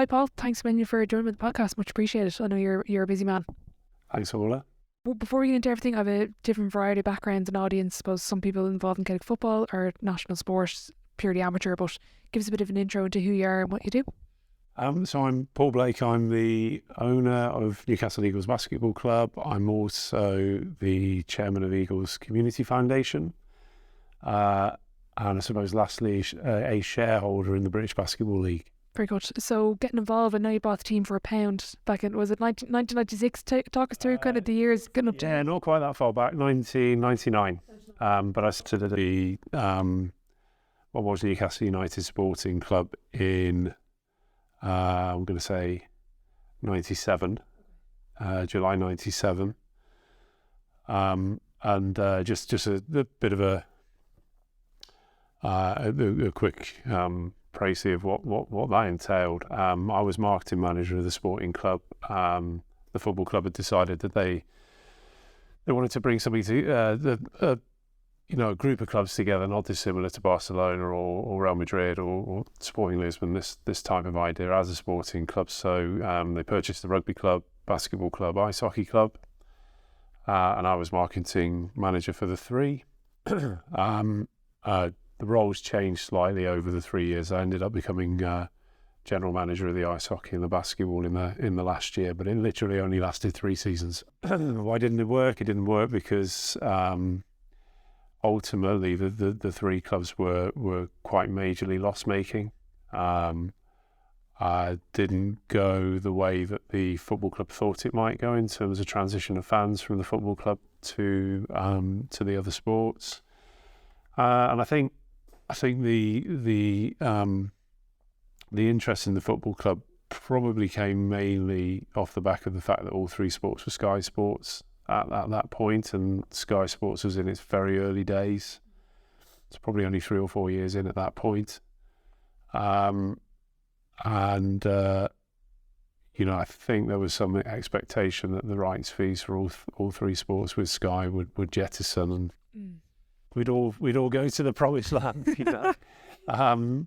Hi Paul, thanks a million for joining me on the podcast. Much appreciated. I know you're a busy man. Thanks, Orla. Well, before we get into everything, I have a different variety of backgrounds and audience. I suppose some people involved in Celtic football or national sport, purely amateur, but give us a bit of an intro into who you are and what you do. So I'm Paul Blake. I'm the owner of Newcastle Eagles Basketball Club. I'm also the chairman of Eagles Community Foundation. And I suppose lastly, a shareholder in the British Basketball League. Very good. So getting involved, I know you bought the team for £1 back in, was it 1996? Talk us through kind of the years getting up to... Yeah, not quite that far back, 1999. But I started at the, what was Newcastle United Sporting Club in, I'm going to say 97, July 97. And just a bit of a quick précis of what that entailed. I was marketing manager of the sporting club. The football club had decided that they wanted to bring somebody to a group of clubs together, not dissimilar to Barcelona or Real Madrid or Sporting Lisbon. This type of idea as a sporting club. So they purchased the rugby club, basketball club, ice hockey club, and I was marketing manager for the three. The roles changed slightly over the 3 years. I ended up becoming general manager of the ice hockey and the basketball in the last year, but it literally only lasted 3 seasons. Why didn't it work? It didn't work because ultimately the 3 clubs were quite majorly loss making. Didn't go the way that the football club thought it might go in terms of transition of fans from the football club to the other sports. And I think the interest in the football club probably came mainly off the back of the fact that all 3 sports were Sky Sports at that point, and Sky Sports was in its very early days. It's probably only 3 or 4 years in at that point. I think there was some expectation that the rights fees for all 3 sports with Sky would jettison and we'd all go to the promised land,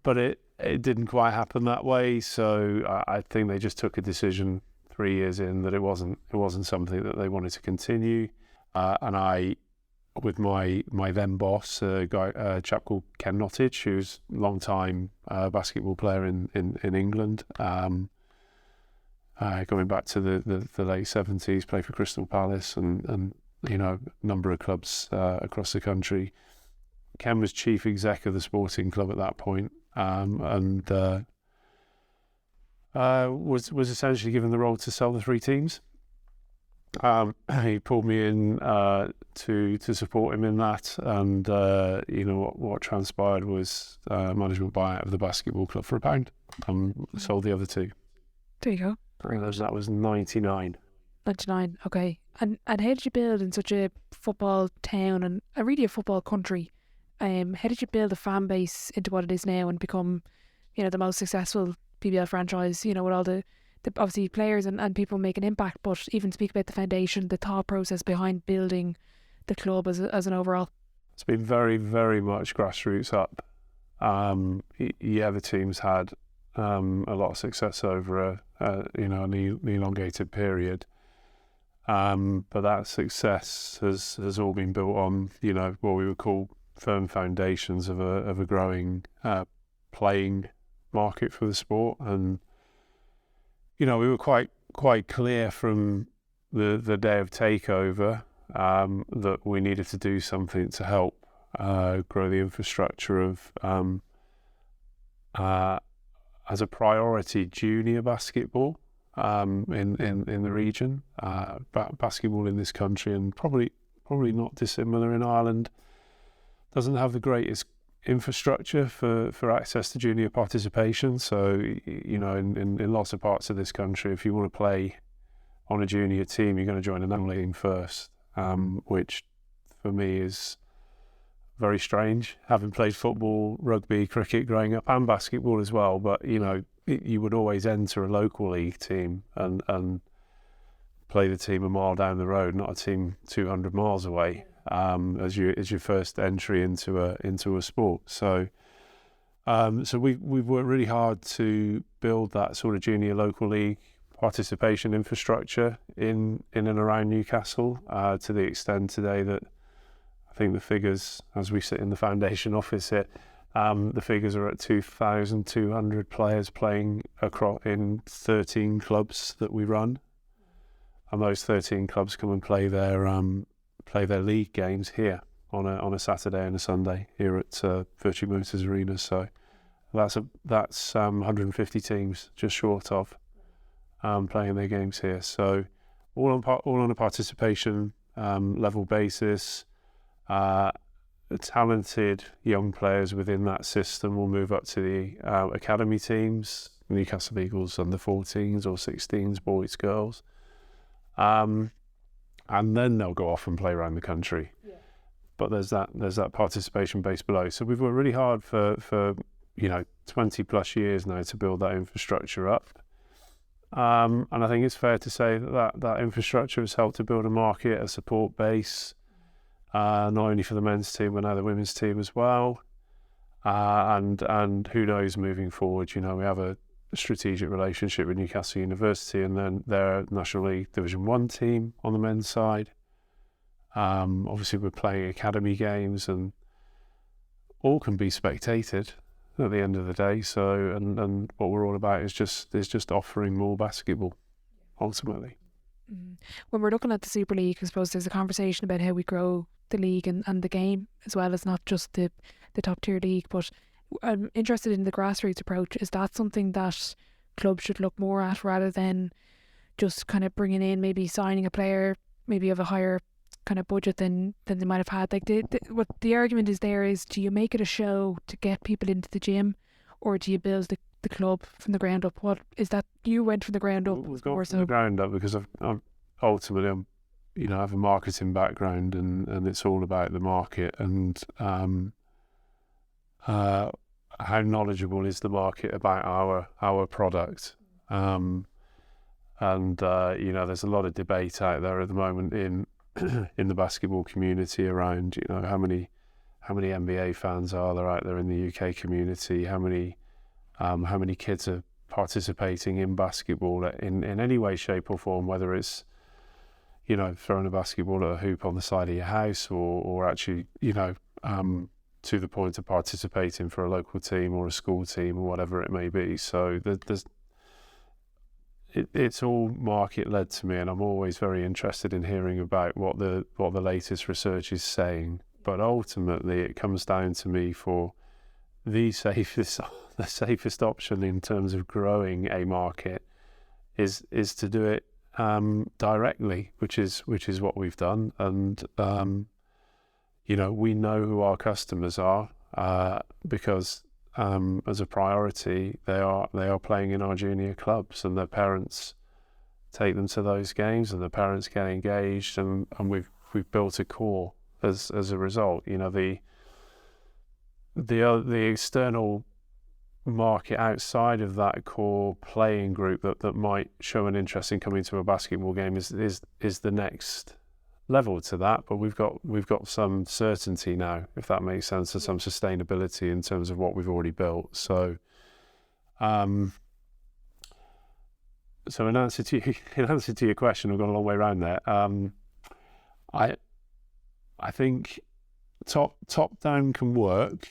but it didn't quite happen that way. So I think they just took a decision 3 years in that it wasn't something that they wanted to continue. And I, with my then boss, a chap called Ken Nottage, who's a long time basketball player in England, going back to the late 70s, played for Crystal Palace and a number of clubs across the country. Ken was chief exec of the sporting club at that point, and was essentially given the role to sell the 3 teams. He pulled me in to support him in that, and what transpired was management buyout of the basketball club for £1. Sold the other 2. There you go. That was 99. 99, okay. And how did you build in such a football town and really a football country? How did you build a fan base into what it is now and become, the most successful BBL franchise, with all the obviously players and people make an impact, but even speak about the foundation, the thought process behind building the club as an overall? It's been very, very much grassroots up. The team's had a lot of success over an elongated period. But that success has all been built on, what we would call firm foundations of a growing playing market for the sport. And we were quite clear from the day of takeover that we needed to do something to help grow the infrastructure of as a priority junior basketball in the region. Basketball in this country, and probably not dissimilar in Ireland, doesn't have the greatest infrastructure for access to junior participation. So in lots of parts of this country, if you want to play on a junior team, you're going to join a national league first, which for me is very strange, having played football, rugby, cricket growing up, and basketball as well. But you would always enter a local league team and play the team a mile down the road, not a team 200 miles away, as your first entry into a sport. So So we've worked really hard to build that sort of junior local league participation infrastructure in and around Newcastle, to the extent today that I think the figures, as we sit in the foundation office here, the figures are at 2,200 players playing across in 13 clubs that we run, and those 13 clubs come and play their league games here on a Saturday and a Sunday here at Vertu Motor Arena. So that's 150 teams just short of playing their games here. So all on a participation level basis. Talented young players within that system will move up to the academy teams, Newcastle Eagles under 14s or 16s, boys, girls, and then they'll go off and play around the country. Yeah. But there's that participation base below. So we've worked really hard for 20 plus years now to build that infrastructure up. And I think it's fair to say that infrastructure has helped to build a market, a support base, not only for the men's team but now the women's team as well. And who knows, moving forward, we have a strategic relationship with Newcastle University and then their National League Division 1 team on the men's side. Obviously we're playing academy games and all can be spectated at the end of the day. So and what we're all about is just offering more basketball ultimately. When we're looking at the Super League, I suppose there's a conversation about how we grow the league and the game as well as not just the top tier league. But I'm interested in the grassroots approach. Is that something that clubs should look more at rather than just kind of bringing in, maybe signing a player maybe of a higher kind of budget than they might have had? Like what the argument is there is, do you make it a show to get people into the gym, or do you build the club from the ground up? What is that? You went from the ground up. We've gone from the ground up because I'm ultimately I have a marketing background and it's all about the market and how knowledgeable is the market about our product. There's a lot of debate out there at the moment in the basketball community around how many NBA fans are there out there in the UK community, how many kids are participating in basketball in any way, shape or form, whether it's throwing a basketball at a hoop on the side of your house or actually to the point of participating for a local team or a school team or whatever it may be. So it's all market led to me, and I'm always very interested in hearing about what the latest research is saying. But ultimately, it comes down to me for the safest option in terms of growing a market is to do it directly, which is what we've done. And we know who our customers are because as a priority, they are playing in our junior clubs, and their parents take them to those games, and their parents get engaged, and we've built a core as a result. The external market outside of that core playing group that might show an interest in coming to a basketball game is the next level to that, but we've got some certainty now, if that makes sense, and some sustainability in terms of what we've already built. So in answer to your question, I've gone a long way around there. I think top down can work.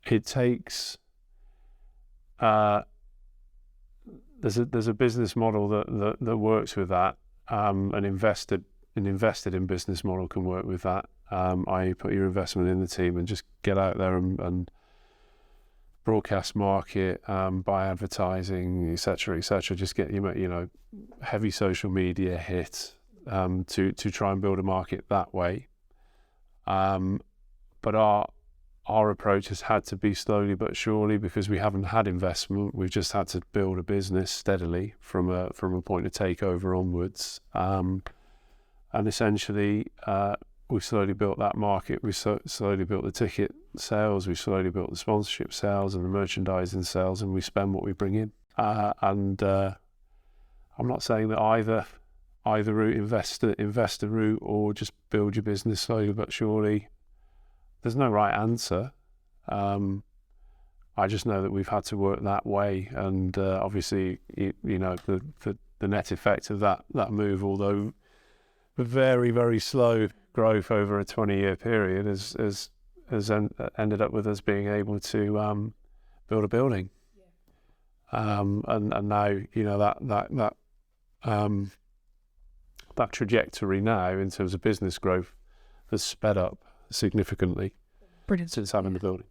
It takes there's a business model that works with that. An invested in business model can work with that. I put your investment in the team and just get out there and broadcast market, buy advertising, etc., etc. Just get heavy social media hit to try and build a market that way. But our approach has had to be slowly but surely, because we haven't had investment. We've just had to build a business steadily from a point of takeover onwards. And essentially, we've slowly built that market. We've slowly built the ticket sales. We've slowly built the sponsorship sales and the merchandising sales, and we spend what we bring in. I'm not saying that either route, investor route, or just build your business slowly but surely. There's no right answer. I just know that we've had to work that way, and obviously, the net effect of that move, although very, very slow growth over a 20-year period, has ended up with us being able to build a building, and now that trajectory now in terms of business growth has sped up significantly. Brilliant. Since having the building.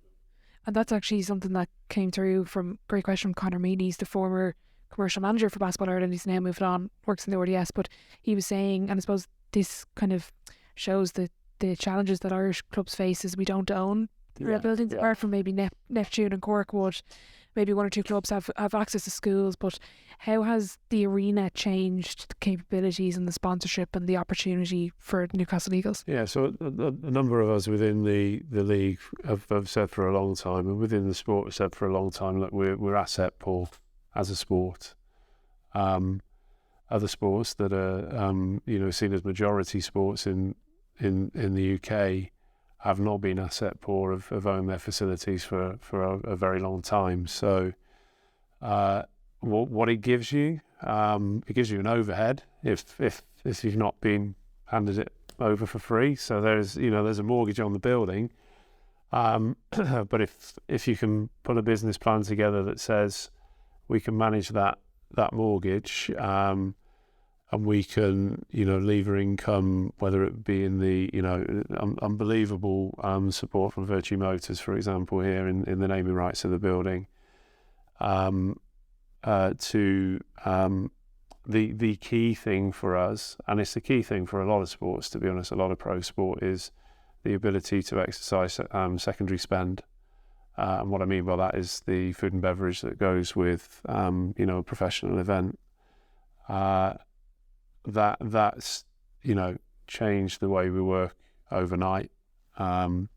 And that's actually something that came through from great question from Conor Meany. He's the former commercial manager for Basketball Ireland. He's now moved on, works in the RDS, but he was saying, and I suppose this kind of shows the challenges that Irish clubs face, is we don't own real buildings, apart from maybe Neptune and Cork would. Maybe one or two clubs have access to schools, but how has the arena changed the capabilities and the sponsorship and the opportunity for Newcastle Eagles? Yeah, so a number of us within the league have said for a long time, and within the sport have said for a long time, that we're asset poor as a sport. Other sports that are seen as majority sports in the UK have not been asset poor, have owned their facilities for a very long time. So what it gives you an overhead if you've not been handed it over for free. So there's a mortgage on the building, but if you can put a business plan together that says we can manage that mortgage, and we can, lever income, whether it be in the, unbelievable support from Vertu Motors, for example, here in the naming rights of the building, to the key thing for us, and it's the key thing for a lot of sports, to be honest, a lot of pro sport, is the ability to exercise secondary spend. And what I mean by that is the food and beverage that goes with, a professional event. That's changed the way we work overnight. The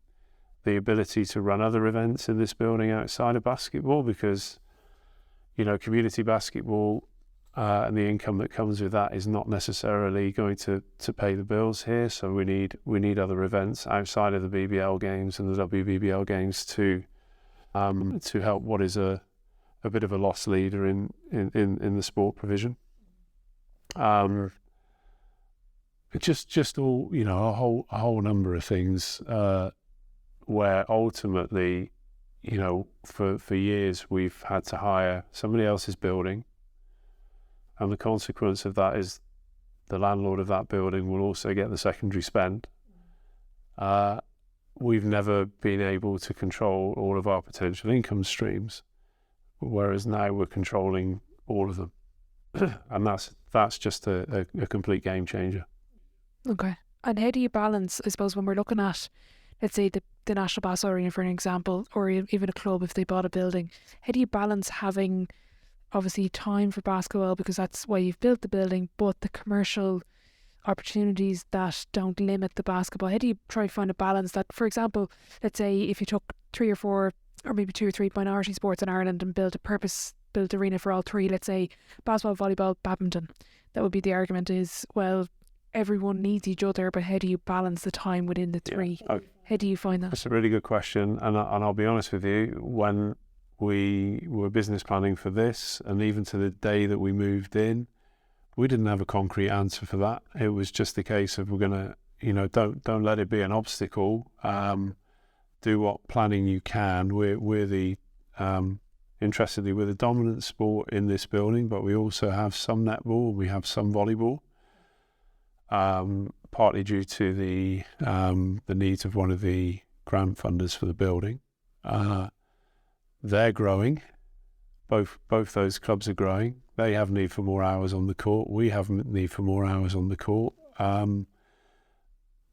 ability to run other events in this building outside of basketball, because community basketball and the income that comes with that is not necessarily going to pay the bills here. So we need other events outside of the BBL games and the WBBL games to help what is a bit of a loss leader in the sport provision. Just all a whole number of things where ultimately, for years we've had to hire somebody else's building, and the consequence of that is the landlord of that building will also get the secondary spend. We've never been able to control all of our potential income streams, whereas now we're controlling all of them. And that's just a complete game changer. Okay. And how do you balance, I suppose, when we're looking at, let's say, the National Basketball Arena, for an example, or even a club if they bought a building, how do you balance having, obviously, time for basketball, because that's why you've built the building, but the commercial opportunities that don't limit the basketball? How do you try to find a balance that, for example, let's say if you took 3 or 4 or maybe 2 or 3 minority sports in Ireland and built a purpose-built arena for all 3, let's say basketball, volleyball, badminton, that would be the argument is, well, everyone needs each other, but how do you balance the time within the 3? Yeah. How do you find that? That's a really good question, and I'll be honest with you, when we were business planning for this, and even to the day that we moved in, we didn't have a concrete answer for that. It was just a case of, we're going to, don't let it be an obstacle. Do what planning you can. We're the interestingly, we're the dominant sport in this building, but we also have some netball, we have some volleyball. Partly due to the needs of one of the grant funders for the building. They're growing. Both those clubs are growing. They have need for more hours on the court. We have need for more hours on the court.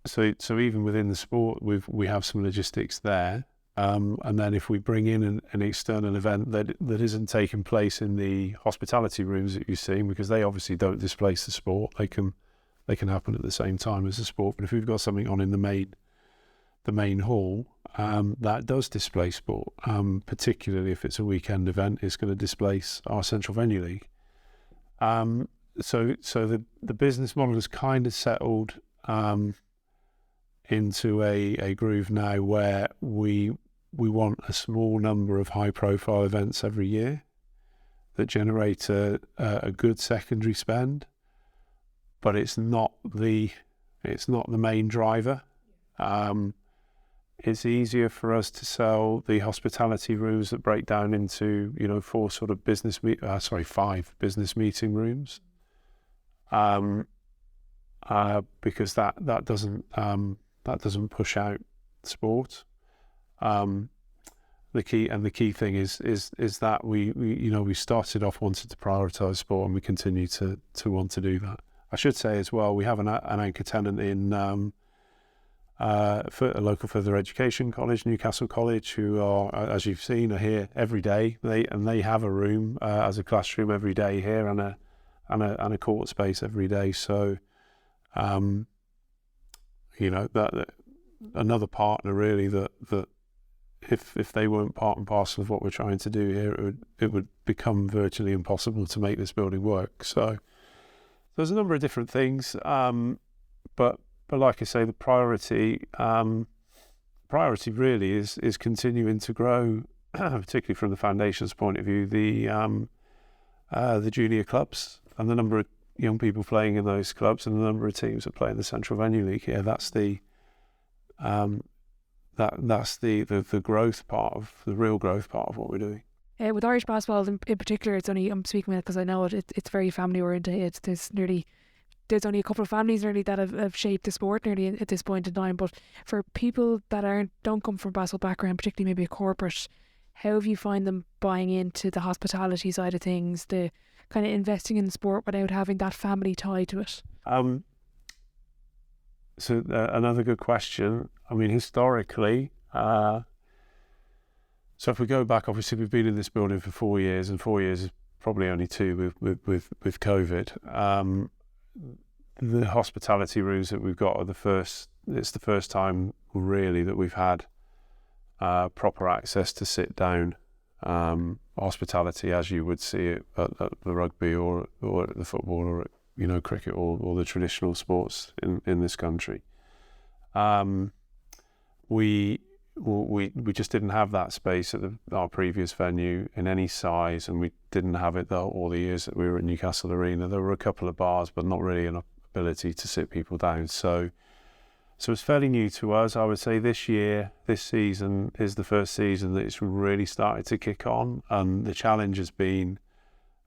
So even within the sport, we have some logistics there. And then if we bring in an external event that isn't taking place in the hospitality rooms that you've seen, because they obviously don't displace the sport, they can happen at the same time as the sport. But if we've got something on in the main hall, that does displace sport. Particularly if it's a weekend event, it's going to displace our central venue league. So the business model has kind of settled into a groove now where we we want a small number of high-profile events every year that generate a good secondary spend, but it's not the main driver. It's easier for us to sell the hospitality rooms that break down into, you know, 5 business meeting rooms, because that doesn't push out sport. The key thing is that we started off wanting to prioritise sport, and we continue to want to do that. I should say as well, we have an anchor tenant in for a local further education college, Newcastle College, who are, as you've seen, are here every day. They have a room as a classroom every day here, and a court space every day. So, that another partner really that if they weren't part and parcel of what we're trying to do here, it would become virtually impossible to make this building work. So there's a number of different things, but like I say, the priority really is continuing to grow, particularly from the foundation's point of view, the junior clubs and the number of young people playing in those clubs and the number of teams that play in the Central Venue League here. That's the growth part of the real growth part of what we're doing. With Irish basketball in particular, I'm speaking with it because I know it's very family oriented. There's only a couple of families nearly that have shaped the sport nearly at this point in time. But for people that don't come from a basketball background, particularly maybe a corporate, how have you find them buying into the hospitality side of things, the kind of investing in sport without having that family tie to it? So another good question. I mean, historically, so if we go back, obviously we've been in this building for 4 years, and 4 years is probably only 2 with COVID. The hospitality rooms that we've got it's the first time really that we've had proper access to sit down hospitality as you would see it at the rugby or at the football or at, cricket or the traditional sports in this country. We just didn't have that space at our previous venue in any size, and we didn't have it all the years that we were at Newcastle Arena. There were a couple of bars, but not really an ability to sit people down. So it's fairly new to us. I would say this season is the first season that it's really started to kick on, and the challenge has been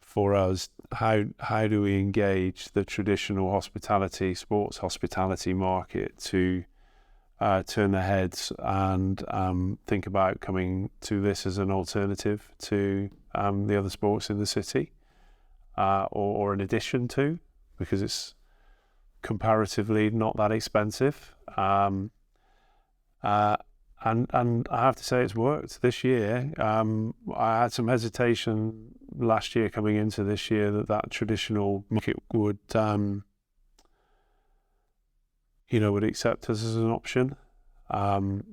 for us, how do we engage the traditional sports hospitality market to turn their heads and think about coming to this as an alternative to the other sports in the city, or an addition to, because it's comparatively not that expensive. And I have to say it's worked this year. I had some hesitation last year coming into this year that traditional market would accept us as an option,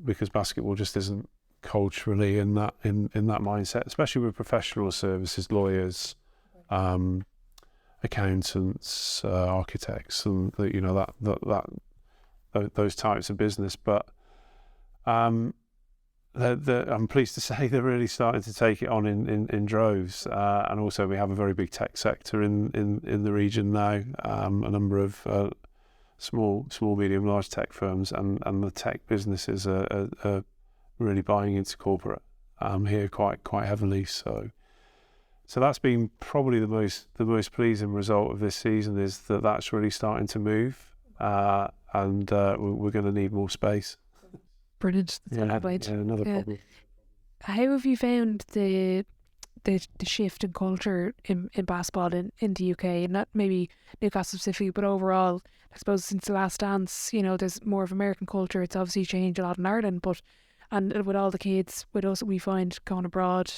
because basketball just isn't culturally in that mindset, especially with professional services, lawyers, accountants, architects, and those types of business. But I'm pleased to say they're really starting to take it on in droves, and also we have a very big tech sector in the region now, a number of small, medium, large tech firms, and the tech businesses are really buying into corporate here quite heavily. So that's been probably the most pleasing result of this season, is that's really starting to move, and we're going to need more space. Brilliant. Another problem. How have you found the shift in culture in basketball in the UK, and not maybe Newcastle specifically, but overall? I suppose since the Last Dance, there's more of American culture. It's obviously changed a lot in Ireland, and with all the kids with us, we find going abroad,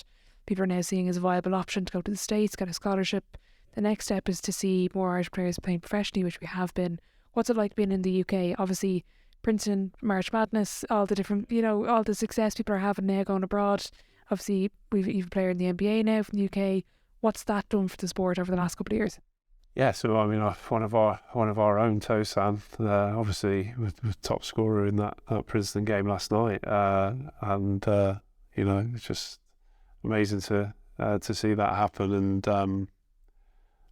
people are now seeing as a viable option to go to the States, get a scholarship. The next step is to see more Irish players playing professionally, which we have been. What's it like being in the UK? Obviously, Princeton, March Madness, all the different, all the success people are having now going abroad. Obviously, we've even a player in the NBA now from the UK. What's that done for the sport over the last couple of years? Yeah, so I mean, one of our own, Tosan, obviously was top scorer in that Princeton game last night, and You know, it's just amazing to see that happen and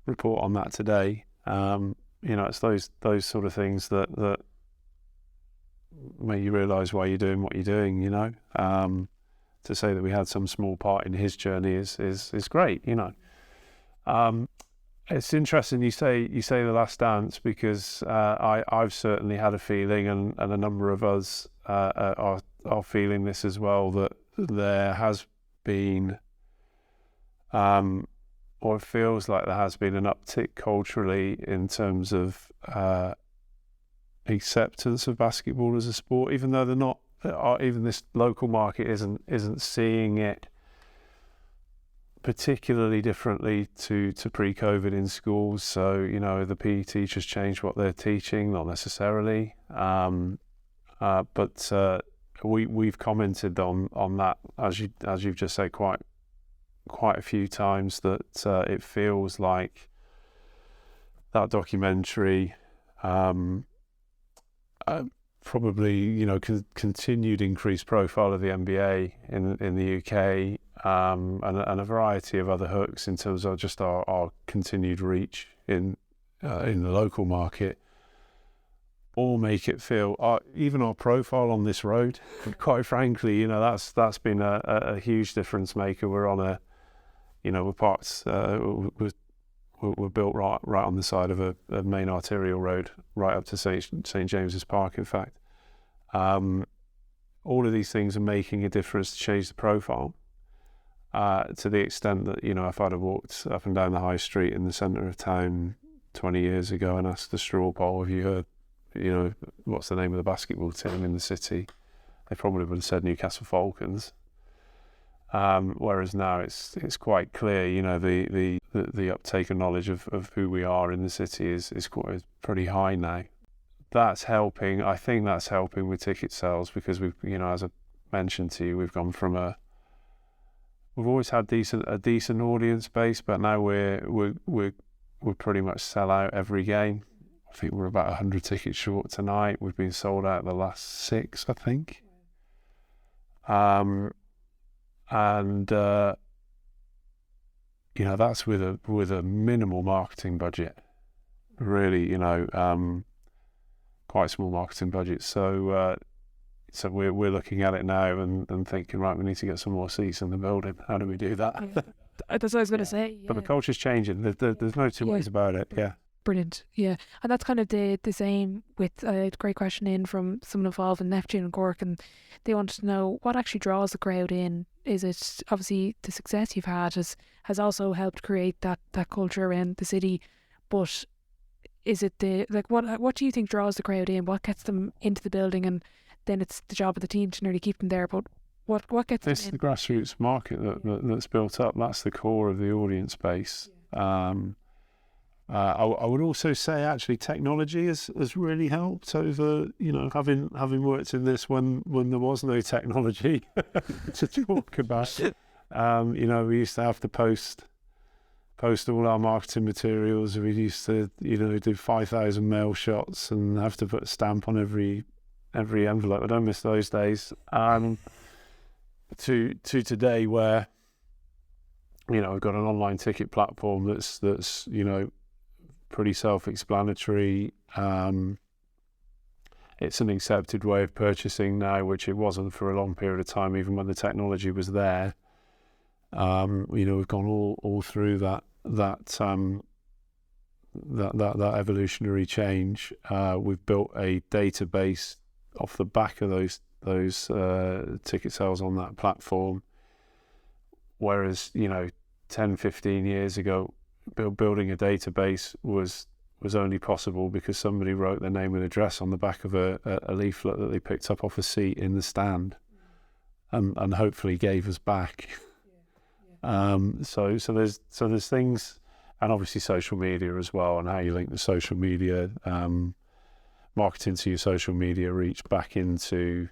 report on that today. You know, it's those sort of things that make you realise why you're doing what you're doing. You know, to say that we had some small part in his journey is great. You know, it's interesting you say The Last Dance, because I've certainly had a feeling, and a number of us are feeling this as well, that there has been, or it feels like there has been, an uptick culturally in terms of acceptance of basketball as a sport, even though they're not. Even this local market isn't seeing it particularly differently to pre-COVID in schools. So, you know, the PE teachers changed what they're teaching, not necessarily, but we've commented on that, as you've just said, quite a few times, that it feels like that documentary, probably, you know, continued increased profile of the NBA in the UK, and a variety of other hooks in terms of just our continued reach in the local market, all make it feel, even our profile on this road, quite frankly, you know, that's been a huge difference maker. We're on a, you know, we're parked, we're built right on the side of a main arterial road, right up to St James's Park, in fact. All of these things are making a difference to change the profile, to the extent that, you know, if I'd have walked up and down the high street in the centre of town 20 years ago and asked the straw poll, have you heard, you know, what's the name of the basketball team in the city, they probably would have said Newcastle Falcons. Whereas now it's quite clear, you know, the uptake and knowledge of who we are in the city is pretty high now. That's helping. I think that's helping with ticket sales, because we've, you know, as I mentioned to you, we've gone from we've always had a decent audience base, but now we're pretty much sell out every game. I think we're about 100 tickets short tonight. We've been sold out the last 6, I think. And you know, that's with a minimal marketing budget, really, you know, quite small marketing budget. So we're looking at it now and thinking, right, we need to get some more seats in the building. How do we do that? That's what I was going to say. Yeah. But the culture's changing. There's no two ways about it. Yeah. Brilliant. Yeah, and that's kind of the same with a great question in from someone involved in Neptune and Cork, and they wanted to know what actually draws the crowd in. Is it obviously the success you've had has also helped create that culture around the city, but is it what do you think draws the crowd in? What gets them into the building? And then it's the job of the team to nearly keep them there. But what gets this them in? The grassroots market that's built up. That's the core of the audience base. Yeah. I would also say actually technology has really helped over, you know, having worked in this when there was no technology to talk about. You know, we used to have to post all our marketing materials. We used to, you know, do 5,000 mail shots and have to put a stamp on every envelope. I don't miss those days. To today, where, you know, we've got an online ticket platform that's you know, pretty self-explanatory. It's an accepted way of purchasing now, which it wasn't for a long period of time, even when the technology was there. You know, we've gone all through that evolutionary change. We've built a database off the back of those ticket sales on that platform, whereas, you know, 10, 15 years ago, building a database was only possible because somebody wrote their name and address on the back of a leaflet that they picked up off a seat in the stand, and hopefully gave us back. So there's things, and obviously social media as well, and how you link the social media marketing to your social media reach back into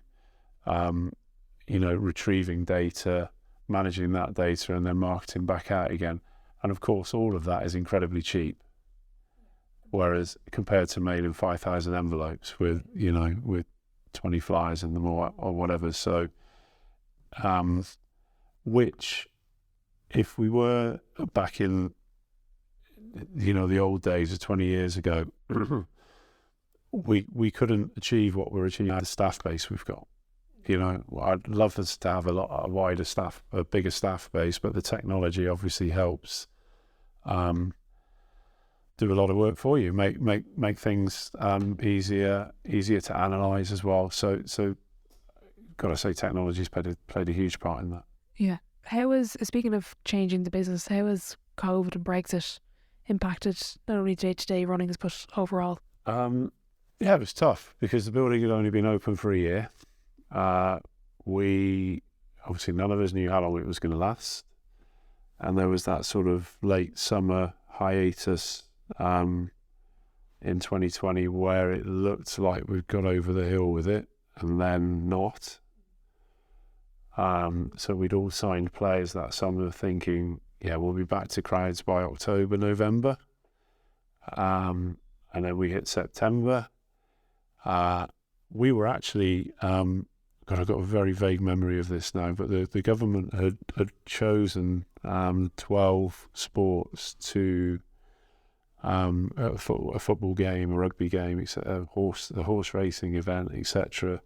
you know, retrieving data, managing that data, and then marketing back out again. And of course, all of that is incredibly cheap. Whereas compared to mailing 5,000 envelopes with, you know, with 20 flyers in them or whatever. So which, if we were back in, the old days of 20 years ago, we couldn't achieve what we're achieving at the staff base we've got. I'd love us to have a wider staff, a bigger staff base, but the technology obviously helps do a lot of work for you, make things easier to analyse as well. So got to say, technology's played a huge part in that. Yeah. Speaking of changing the business, how has COVID and Brexit impacted not only day-to-day runnings but overall? Yeah, it was tough because the building had only been open for a year. We obviously, none of us knew how long it was going to last, and there was that sort of late summer hiatus in 2020 where it looked like we'd got over the hill with it, and then not. So we'd all signed players that summer thinking, yeah, we'll be back to crowds by October, November. And then we hit September. We were actually, I've got a very vague memory of this now, but the government had chosen 12 sports to a football game, a rugby game, a horse racing event, etc.,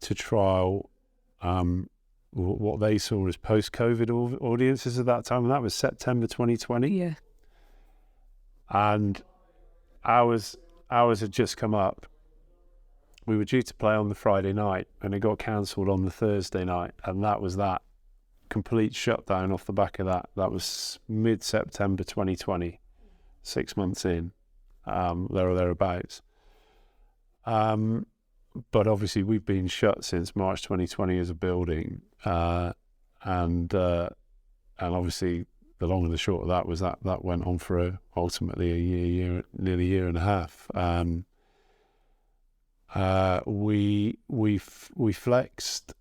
to trial what they saw as post-COVID audiences at that time, and that was September 2020. Yeah. And ours had just come up. We were due to play on the Friday night, and it got cancelled on the Thursday night, and that was that complete shutdown off the back of that. That was mid-September 2020, 6 months in, there or thereabouts. But obviously we've been shut since March 2020 as a building, and obviously the long and the short of that was that went on for ultimately nearly a year and a half. We flexed.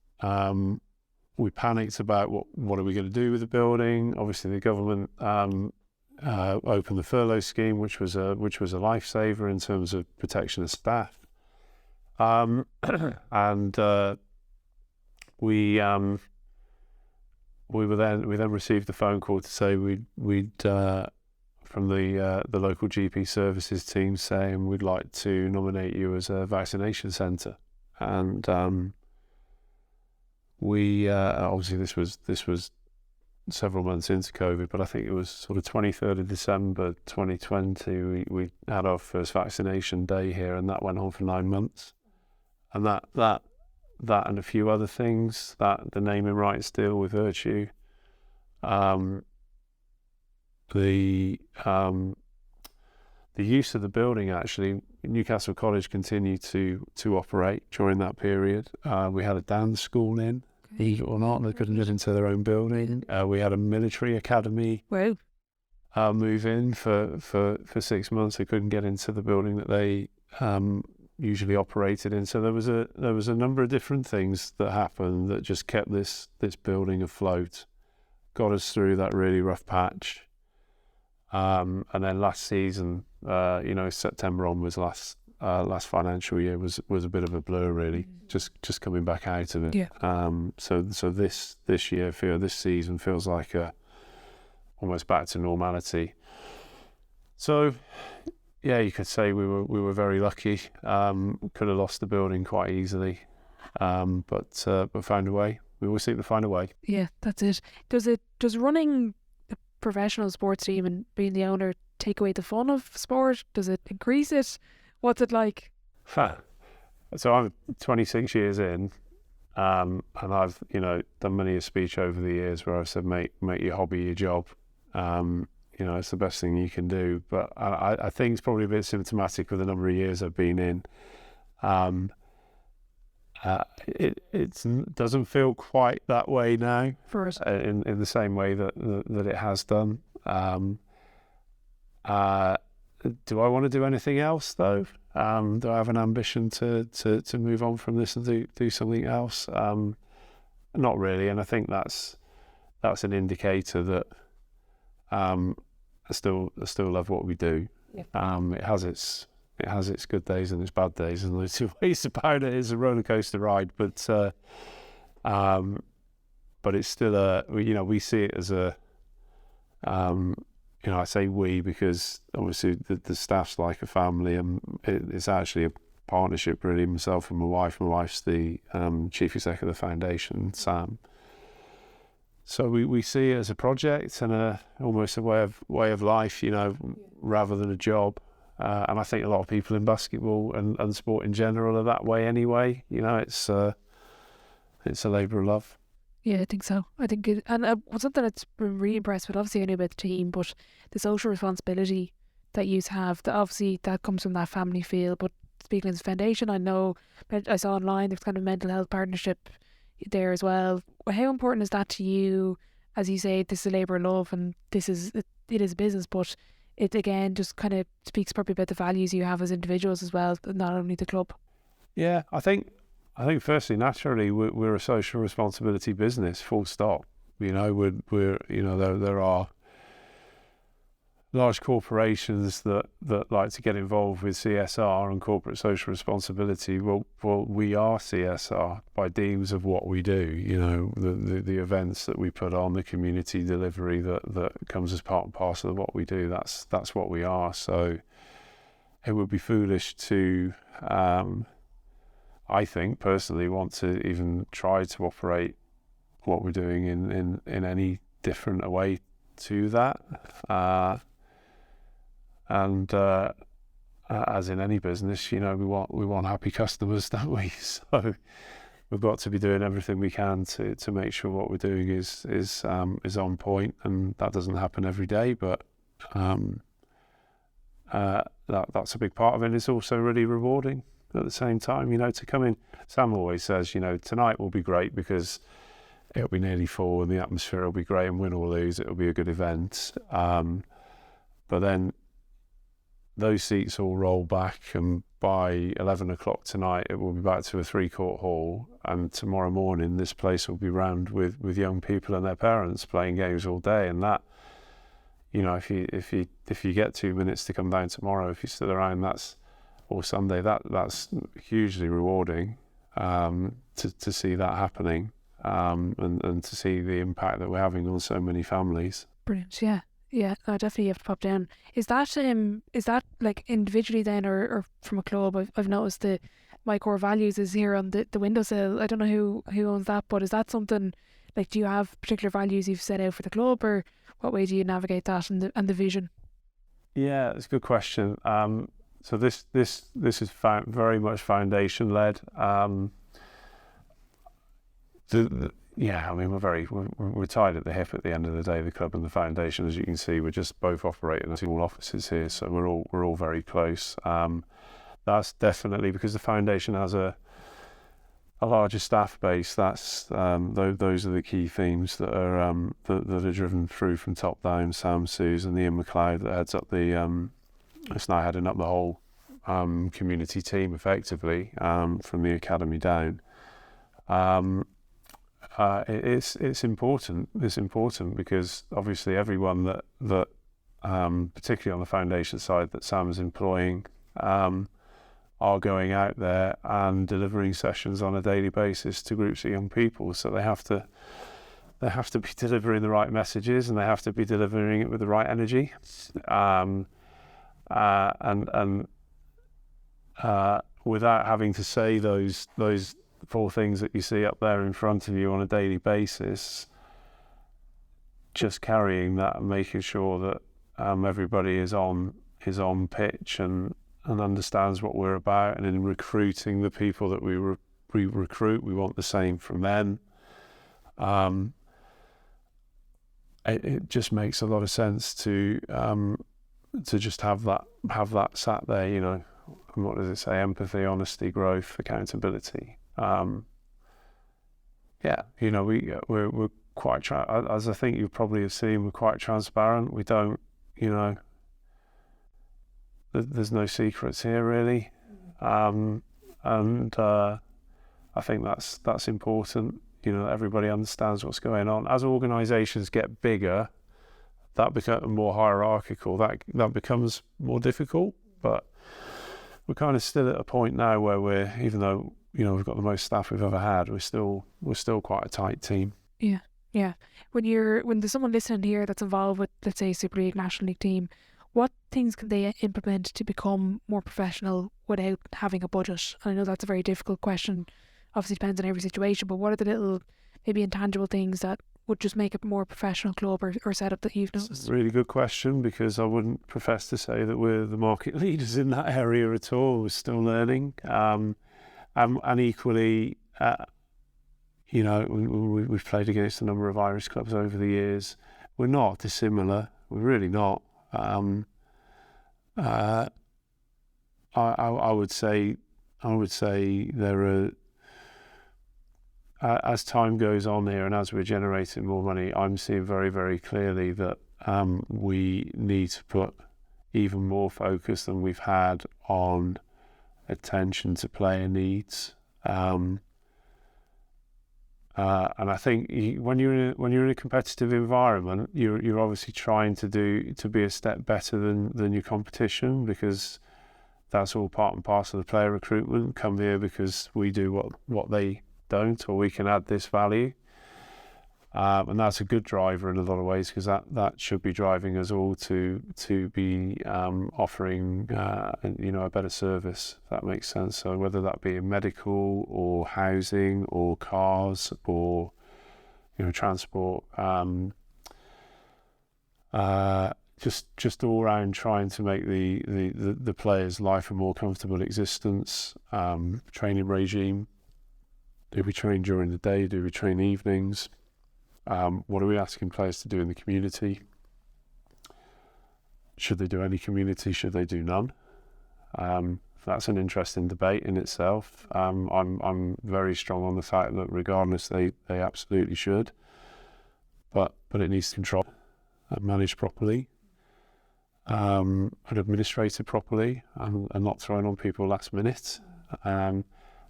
We panicked about what are we going to do with the building. Obviously, the government opened the furlough scheme, which was a lifesaver in terms of protection of staff. And we then received the phone call to say we'd from the local GP services team saying we'd like to nominate you as a vaccination centre, and we obviously this was several months into COVID, but I think it was sort of 23rd of December 2020 we had our first vaccination day here, and that went on for 9 months, and that and a few other things, that the naming rights deal with Vertu, the use of the building, actually, Newcastle College continued to operate during that period. We had a dance school in, believe it or not, they couldn't get into their own building. We had a military academy move in for 6 months. They couldn't get into the building that they usually operated in. So there was a number of different things that happened that just kept this building afloat, got us through that really rough patch. And then last season, September onwards, last financial year was a bit of a blur, really. Just coming back out of it. Yeah. So this year, this season feels like almost back to normality. So, yeah, you could say we were very lucky. Could have lost the building quite easily, but found a way. We always seem to find a way. Yeah, that's it. Does running a professional sports team and being the owner take away the fun of sport? Does it increase it? What's it like? So I'm 26 years in, and I've done many a speech over the years where I've said, make your hobby your job. It's the best thing you can do. But I think it's probably a bit symptomatic with the number of years I've been in. It doesn't feel quite that way now For us. in the same way that it has done. Do I want to do anything else though? Do I have an ambition to move on from this and do something else? Not really, and I think that's an indicator that I still love what we do. Yeah. It has its good days and its bad days, and there's two ways about it. It's a roller coaster ride, but but it's still we see it as a, I say we because obviously the staff's like a family, and it's actually a partnership really. Myself and my wife's the chief exec of the foundation, Sam. So we see it as a project and almost a way of life, rather than a job. And I think a lot of people in basketball and sport in general are that way anyway. It's a labour of love. Yeah, I think so. I think something that's been really impressed with, obviously I knew about the team, but the social responsibility that you have, that obviously that comes from that family feel. But speaking of the foundation, I saw online there's kind of mental health partnership there as well. How important is that to you? As you say, this is a labour of love, and it is a business, but it again just kind of speaks probably about the values you have as individuals as well, not only the club. Yeah, I think firstly, naturally, we're a social responsibility business. Full stop. There are large corporations that like to get involved with CSR and corporate social responsibility. Well, we are CSR by deems of what we do. The events that we put on, the community delivery that comes as part and parcel of what we do. That's what we are. So it would be foolish to, I think personally, want to even try to operate what we're doing in any different a way to that. And as in any business, we want happy customers, don't we? So we've got to be doing everything we can to make sure what we're doing is on point, and that doesn't happen every day. But that's a big part of it. It's also really rewarding at the same time. To come in. Sam always says, tonight will be great because it'll be nearly full and the atmosphere will be great, and win or lose, it'll be a good event. But then those seats all roll back, and by 11 o'clock tonight it will be back to a 3-court hall, and tomorrow morning this place will be rammed with young people and their parents playing games all day. And that, if you get 2 minutes to come down tomorrow, if you're still around, or Sunday, that's hugely rewarding to see that happening, and to see the impact that we're having on so many families. Brilliant. Yeah, I definitely have to pop down. Is that like individually then, or from a club? I've noticed my core values is here on the windowsill. I don't know who owns that, but is that something like, do you have particular values you've set out for the club, or what way do you navigate that and the vision? Yeah, it's a good question. So this is very much foundation led. We're tied at the hip at the end of the day, the club and the foundation. As you can see, we're just both operating as small offices here, so we're all very close. That's definitely because the foundation has a larger staff base. That's those are the key themes that are driven through from top down. Sam, Susan, and Ian McLeod that heads up it's now heading up the whole community team effectively, from the academy down. It's important. It's important because obviously everyone that particularly on the foundation side that Sam is employing are going out there and delivering sessions on a daily basis to groups of young people. So they have to be delivering the right messages, and they have to be delivering it with the right energy. And without having to say those 4 things that you see up there in front of you on a daily basis, just carrying that and making sure that everybody is on pitch and understands what we're about, and in recruiting the people that we recruit, we want the same from them. It just makes a lot of sense to just have that sat there, and what does it say? Empathy, honesty, growth, accountability. We're quite as I think you probably have seen, we're quite transparent. We don't, there's no secrets here really, and I think that's important. Everybody understands what's going on. As organisations get bigger, that becomes more hierarchical. That becomes more difficult. But we're kind of still at a point now where even though we've got the most staff we've ever had, we're still quite a tight team. Yeah, Yeah. When there's someone listening here that's involved with, let's say, Super League, National League team, what things can they implement to become more professional without having a budget? And I know that's a very difficult question. Obviously, depends on every situation. But what are the little, maybe intangible things that would just make a more professional club or setup that you've noticed? It's a really good question, because I wouldn't profess to say that we're the market leaders in that area at all. We're still learning, and equally. We've played against a number of Irish clubs over the years. We're not dissimilar. We're really not. I would say there are. As time goes on here, and as we're generating more money, I'm seeing very, very clearly that we need to put even more focus than we've had on attention to player needs. And I think when you're in a competitive environment, you're obviously trying to be a step better than your competition, because that's all part and parcel of the player recruitment. Come here because we do what they don't, or we can add this value. And that's a good driver in a lot of ways, because that should be driving us all to be offering a better service, if that makes sense. So whether that be in medical or housing or cars or transport, just all around trying to make the players' life a more comfortable existence. Training regime. Do we train during the day? Do we train evenings? What are we asking players to do in the community? Should they do any community? Should they do none? That's an interesting debate in itself. I'm very strong on the fact that regardless, they absolutely should, but it needs to be controlled and managed properly, and administrated properly, and not thrown on people last minute.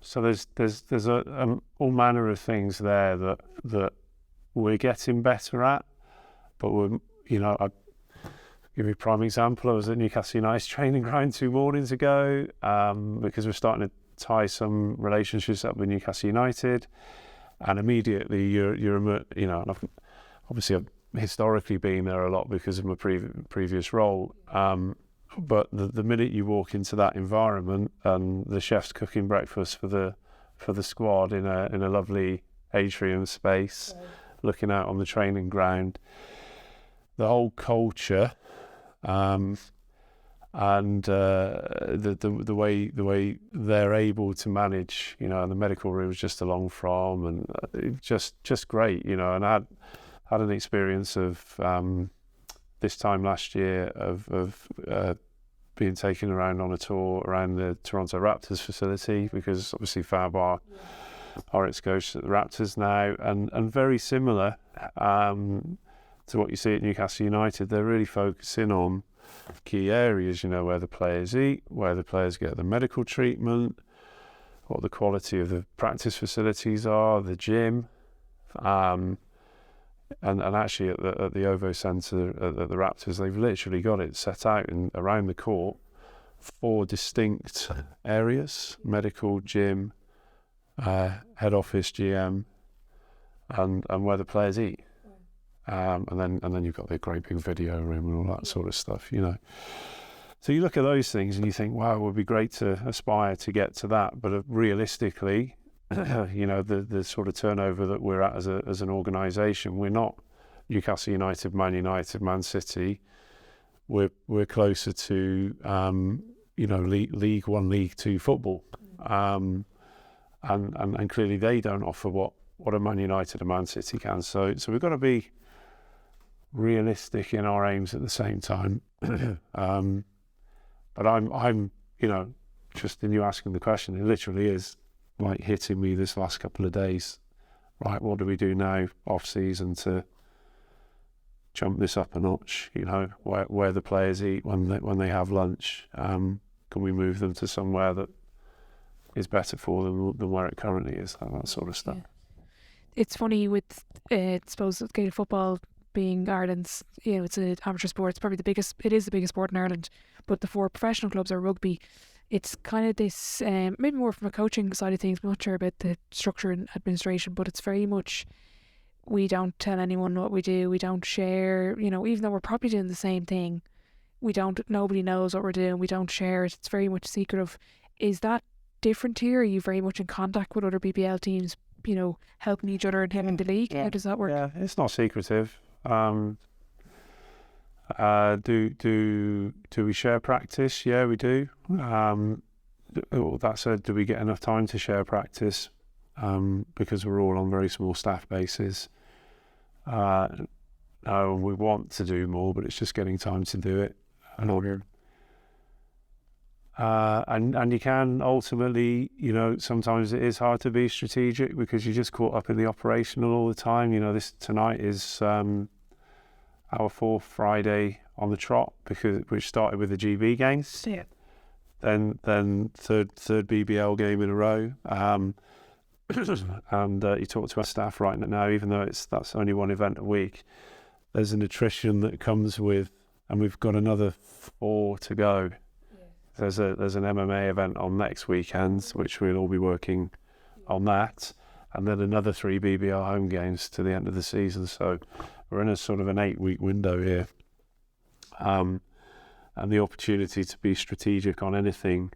So there's all manner of things there that we're getting better at, but I'll give you a prime example. I was at Newcastle United training ground 2 mornings ago, because we're starting to tie some relationships up with Newcastle United, and immediately you're obviously I've historically been there a lot because of my previous role, but the minute you walk into that environment and the chef's cooking breakfast for the squad in a lovely atrium space, right, looking out on the training ground, the whole culture, and the way they're able to manage, and the medical room is just along from, and just great, and I had an experience of this time last year of being taken around on a tour around the Toronto Raptors facility, because obviously Fab are ex-coach at the Raptors now, and very similar to what you see at Newcastle United. They're really focusing on key areas, where the players eat, where the players get the medical treatment, what the quality of the practice facilities are, the gym, and actually at the OVO Centre at the Raptors, they've literally got it set out around the court, 4 distinct areas: medical, gym, head office, GM, and where the players eat. And then you've got the great big video room and all that sort of stuff, So you look at those things and you think, wow, it would be great to aspire to get to that. But realistically, the sort of turnover that we're at as an organisation, we're not Newcastle United, Man City. We're closer to League One, League Two football, and clearly they don't offer what a Man United and Man City can. So we've got to be realistic in our aims at the same time. But I'm just in you asking the question, it literally is like hitting me this last couple of days. Right, what do we do now off season to jump this up a notch? Where the players eat when they have lunch. Can we move them to somewhere that is better for them than where it currently is? That sort of stuff. Yeah. It's funny with I suppose Gaelic football being Ireland's, it's an amateur sport. It's probably it is the biggest sport in Ireland. But the 4 professional clubs are rugby. It's kind of this, maybe more from a coaching side of things. I'm not sure about the structure and administration, but it's very much we don't tell anyone what we do. We don't share, even though we're probably doing the same thing. Nobody knows what we're doing. We don't share it. It's very much secretive. Is that different here? Are you very much in contact with other BBL teams, helping each other in the league? Yeah. How does that work? Yeah, it's not secretive. Do we share practice? Yeah, we do. That said, do we get enough time to share practice? Because we're all on very small staff bases. No, we want to do more, but it's just getting time to do it. And you can ultimately, sometimes it is hard to be strategic because you're just caught up in the operational all the time. This tonight is our fourth Friday on the trot which started with the GB games. Yeah. Then third BBL game in a row. And you talk to our staff right now, even though that's only one event a week, there's an attrition that comes with, and we've got another 4 to go. Yeah. There's an MMA event on next weekend, which we'll all be working on that, and then another 3 BBL home games to the end of the season. So we're in a sort of an 8-week window here, and the opportunity to be strategic on anything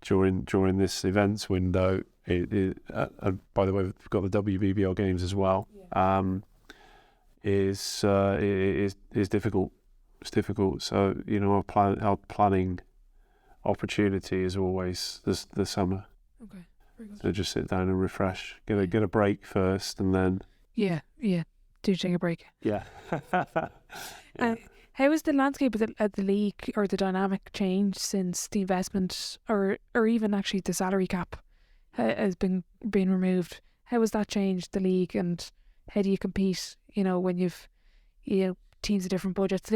during this events window. By the way, we've got the WBBL games as well. Yeah. Is difficult. It's difficult. So our planning opportunity is always the summer. Okay, very good. So just sit down and refresh. Get a break first, and then. Yeah. Do take a break. Yeah. How has the landscape of the league or the dynamic changed since the investment or even actually the salary cap has been removed? How has that changed the league, and how do you compete, when you've teams of different budgets?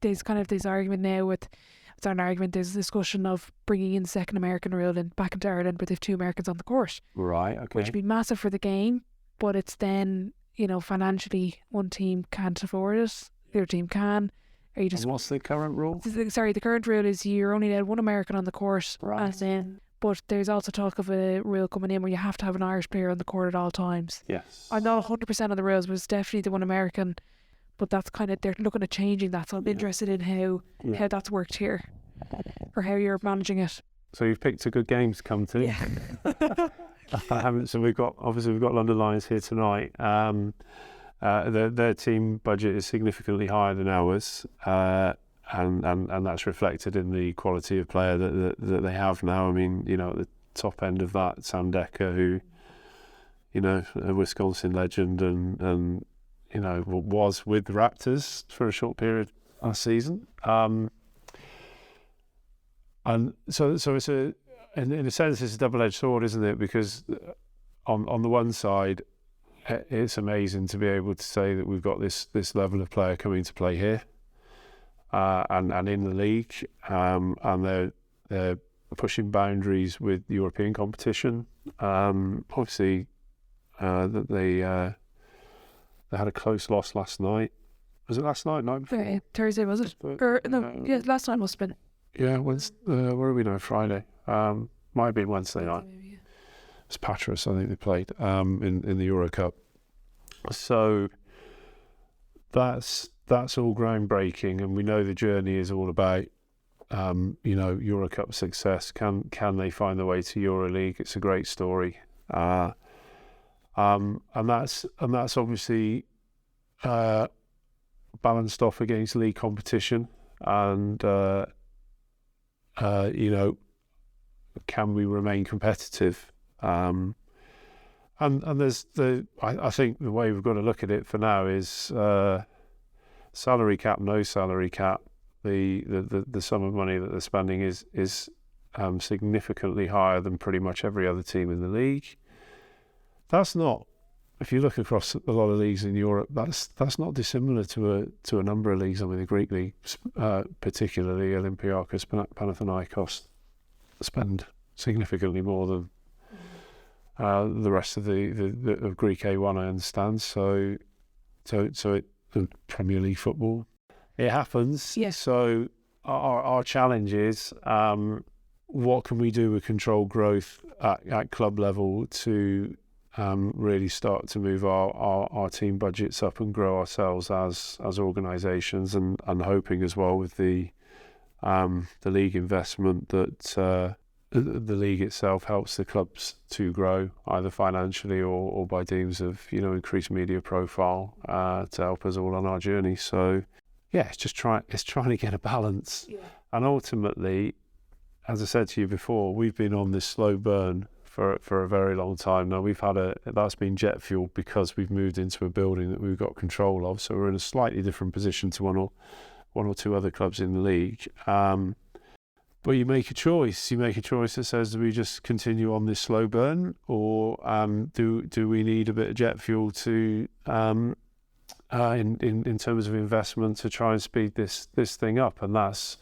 There's kind of this argument now there's a discussion of bringing in the second American rule back into Ireland, but they've 2 Americans on the court. Right, okay. Which would be massive for the game, but it's then, financially one team can't afford it, the other team can. And what's the current rule? Sorry, the current rule is you're only allowed 1 American on the court. Right. But there's also talk of a rule coming in where you have to have an Irish player on the court at all times. Yes. I'm not 100% on the rules, but it's definitely the 1 American. But that's they're looking at changing that. So I'm interested in how that's worked here, or how you're managing it. So you've picked a good game to come to. Yeah. So we've got London Lions here tonight. Their team budget is significantly higher than ours, and that's reflected in the quality of player that they have now. I mean, at the top end of that, Sam Decker, who, a Wisconsin legend, and was with the Raptors for a short period last season. And so it's in a sense, it's a double-edged sword, isn't it? Because on the one side, it's amazing to be able to say that we've got this level of player coming to play here, and in the league, and they're pushing boundaries with European competition. Obviously, that they had a close loss last night. Was it last night? Night before? Thursday, was it? Last night must have been. Yeah, where are we now? Friday. Might have been Wednesday night. Maybe, yeah. It's Patras, I think they played in the Euro Cup. So that's all groundbreaking, and we know the journey is all about Euro Cup success. Can they find their way to EuroLeague? It's a great story, and that's obviously balanced off against league competition, and can we remain competitive? And there's I think the way we've got to look at it for now is salary cap, no salary cap. The sum of money that they're spending is significantly higher than pretty much every other team in the league. That's not, if you look across a lot of leagues in Europe, that's not dissimilar to a number of leagues. I mean, the Greek league, particularly Olympiakos, Panathinaikos, spend significantly more than the rest of the Greek A1, I understand. So the Premier League football, it happens. Yes. So our challenge is, what can we do with controlled growth at club level to really start to move our team budgets up and grow ourselves as organisations, and hoping as well with the league investment that the league itself helps the clubs to grow either financially or by means of increased media profile to help us all on our journey. So yeah, it's trying to get a balance. Yeah. And ultimately, as I said to you before, we've been on this slow burn for a very long time now. That's been jet fuel because we've moved into a building that we've got control of, so we're in a slightly different position to one or two other clubs in the league. But you make a choice. You make a choice that says, do we just continue on this slow burn, or do we need a bit of jet fuel to in terms of investment to try and speed this thing up? And that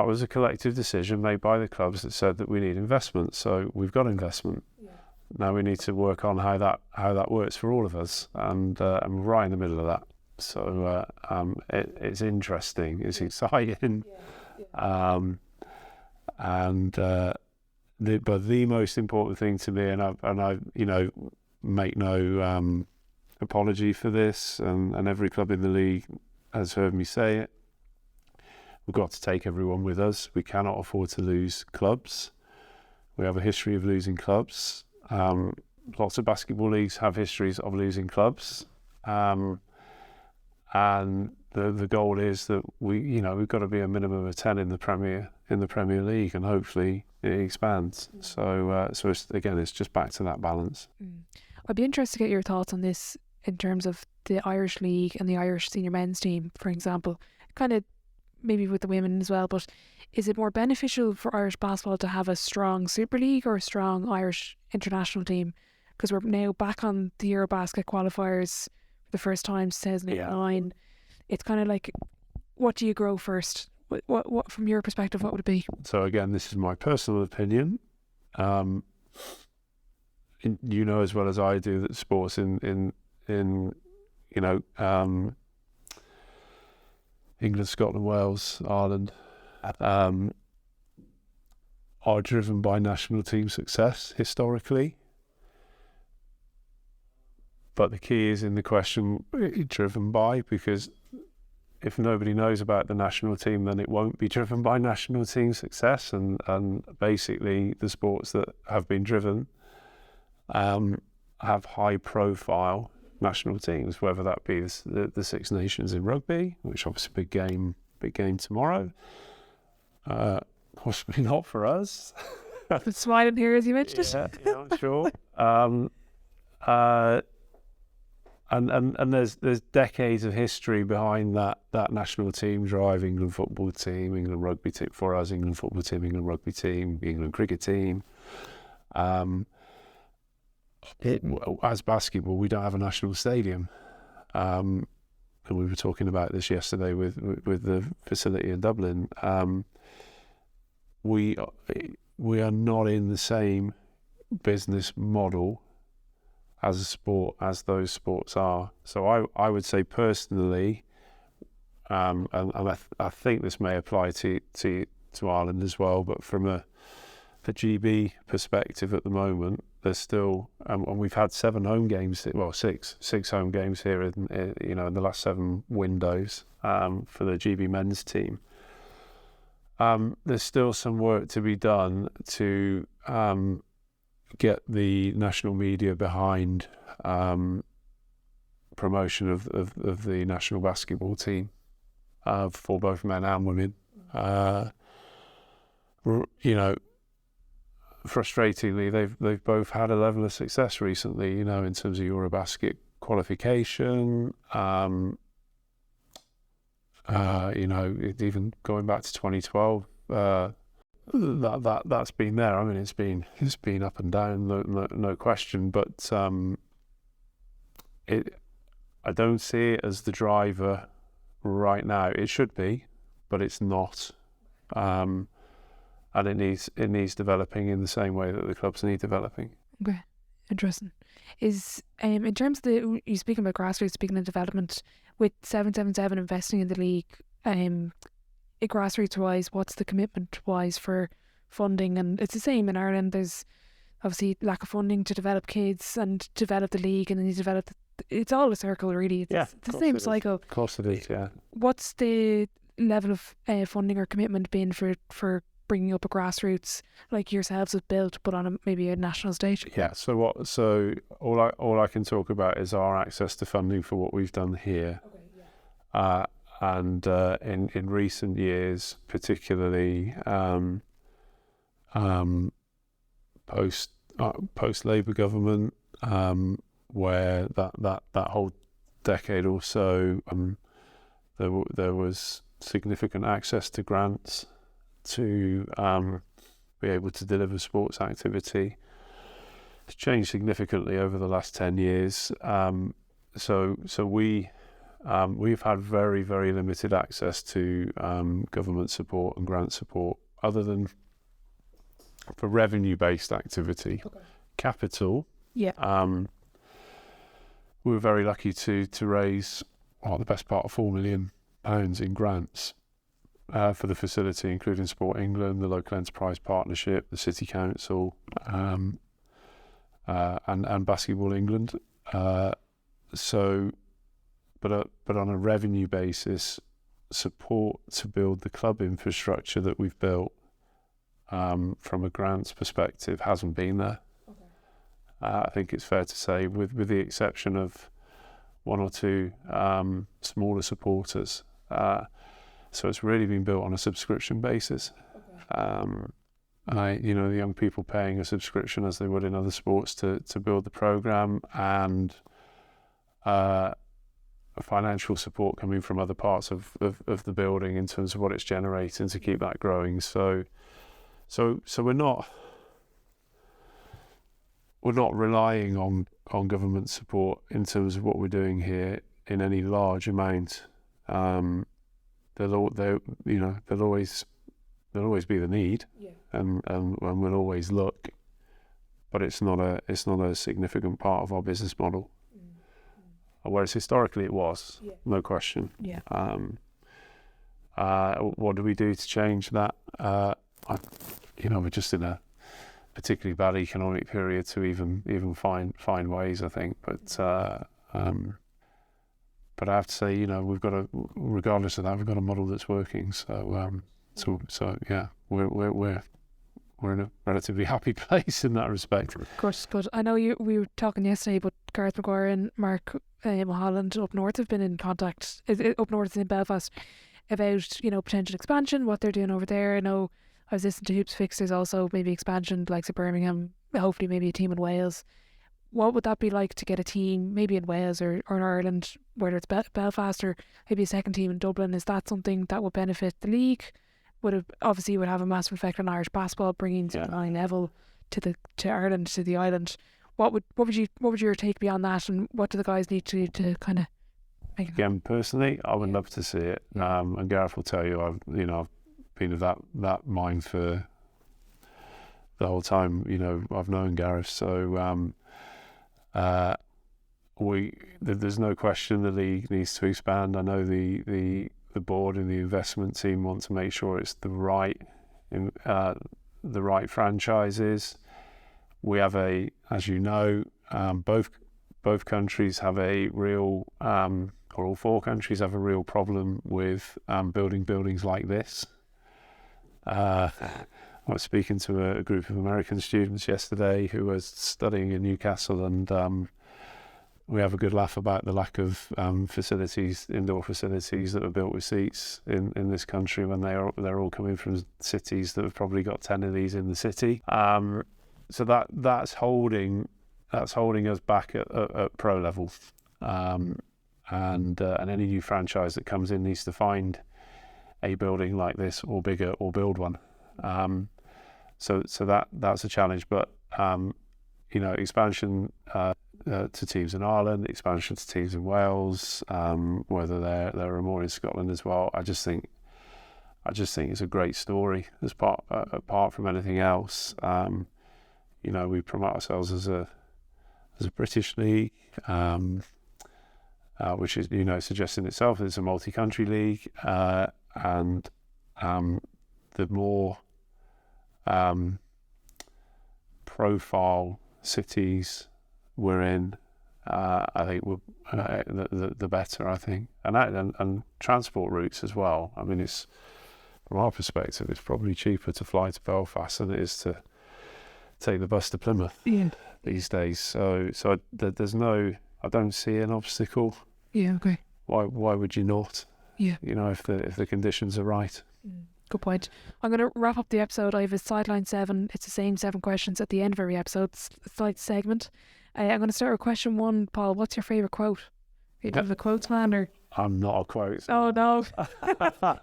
was a collective decision made by the clubs that said that we need investment. So we've got investment. Yeah. Now we need to work on how that works for all of us, and I'm right in the middle of that. So it's interesting, it's exciting, and the most important thing to me, and I make no apology for this, and every club in the league has heard me say it. We've got to take everyone with us. We cannot afford to lose clubs. We have a history of losing clubs. Lots of basketball leagues have histories of losing clubs. And the goal is that we've got to be a minimum of 10 in the Premier League, and hopefully it expands. So it's just back to that balance. I'd be interested to get your thoughts on this in terms of the Irish League and the Irish senior men's team, for example. Kind of maybe with the women as well, but is it more beneficial for Irish basketball to have a strong Super League or a strong Irish international team? Because we're now back on the Eurobasket qualifiers for the first time since 2009. Yeah. It's kind of like, what do you grow first? What from your perspective, what would it be? So again, this is my personal opinion. You know as well as I do that sports in England, Scotland, Wales, Ireland, are driven by national team success historically. But the key is in the question, driven by, because if nobody knows about the national team, then it won't be driven by national team success. And basically the sports that have been driven have high profile national teams, whether that be the Six Nations in rugby, which obviously big game tomorrow. Possibly not for us. But smiling here as you mentioned it. Yeah, I'm sure. And there's decades of history behind that national team drive. England football team, England rugby team for us, England football team, England rugby team, England cricket team. As basketball, we don't have a national stadium, and we were talking about this yesterday with the facility in Dublin. We are not in the same business model as a sport as those sports are. So I would say personally, and I think this may apply to Ireland as well, but from a GB perspective at the moment, there's still, and we've had 7 home games, well, six home games here in the last 7 windows for the GB men's team. There's still some work to be done to get the national media behind promotion of the national basketball team for both men and women. Frustratingly, they've both had a level of success recently, in terms of Eurobasket qualification. Even going back to 2012, that's been there. I mean, it's been up and down, no question. But I don't see it as the driver right now. It should be, but it's not. And it needs developing in the same way that the clubs need developing. Okay, interesting. Is in terms of you speaking about grassroots, speaking of development, with 777 investing in the league, grassroots wise, what's the commitment wise for funding? And it's the same in Ireland. There's obviously lack of funding to develop kids and develop the league, and then you develop it's all a circle really. It's the same cycle. Of course it is, yeah. What's the level of funding or commitment been for bringing up a grassroots like yourselves have built, but on maybe a national stage? Yeah. So all I can talk about is our access to funding for what we've done here. Okay, and in recent years, particularly post Labour government, where that whole decade or so, there was significant access to grants to be able to deliver sports activity. It's changed significantly over the last 10 years. So we've had very, very limited access to government support and grant support, other than for revenue-based activity. Okay. Capital. Yeah. We were very lucky to raise the best part of £4 million in grants for the facility, including Sport England, the Local Enterprise Partnership, the City Council, and Basketball England. But on a revenue basis, support to build the club infrastructure that we've built from a grants perspective hasn't been there. Okay. I think it's fair to say, with the exception of one or two smaller supporters. So it's really been built on a subscription basis. Okay. The young people paying a subscription as they would in other sports to build the programme, and financial support coming from other parts of the building in terms of what it's generating to keep that growing. So we're not relying on government support in terms of what we're doing here in any large amount. There'll always be the need, yeah. and we'll always look, but it's not a significant part of our business model. Whereas historically it was, yeah. No question. Yeah. What do we do to change that? We're just in a particularly bad economic period to even find ways, I think. But I have to say, regardless of that, we've got a model that's working. So yeah, we're in a relatively happy place in that respect. Of course, good. I know we were talking yesterday, but Gareth Maguire and Mark Mulholland up north have been in contact, up north in Belfast, about potential expansion, what they're doing over there. I know I was listening to Hoops Fix. There's also maybe expansion, like Birmingham, hopefully maybe a team in Wales. What would that be like to get a team maybe in Wales or in Ireland, whether it's Belfast or maybe a second team in Dublin? Is that something that would benefit the league? Would have a massive effect on Irish basketball, bringing some high level to Ireland, to the island. What would your take be on that, and what do the guys need to kind of make it? Again, personally, I would love to see it. And Gareth will tell you, I've been of that mind for the whole time. I've known Gareth, so there's no question the league needs to expand. I know the board and the investment team want to make sure it's the right franchises. We have as you know, both countries have a real, or all four countries have a real problem with building buildings like this. I was speaking to a group of American students yesterday who was studying in Newcastle, and we have a good laugh about the lack of indoor facilities that are built with seats in this country, when they're all coming from cities that have probably got 10 of these in the city. So that's holding us back at pro level, and any new franchise that comes in needs to find a building like this or bigger, or build one. So that's a challenge, but expansion to teams in Ireland, expansion to teams in Wales, whether there are more in Scotland as well. I just think it's a great story apart from anything else. We promote ourselves as a British league, which is suggesting itself as a multi-country league, and the more profile cities we're in, I think the better. I think, and transport routes as well. I mean, it's from our perspective, it's probably cheaper to fly to Belfast than it is to take the bus to Plymouth these days. So there's no, I don't see an obstacle. Yeah. Okay. Why would you not? Yeah. You know, if the conditions are right. Good point. I'm going to wrap up the episode. I have a Sideline 7. It's the same 7 questions at the end of every episode. It's a slight segment. I'm going to start with question 1. Paul, what's your favourite quote? Are you a quotes man or? I'm not a quotes. Oh no,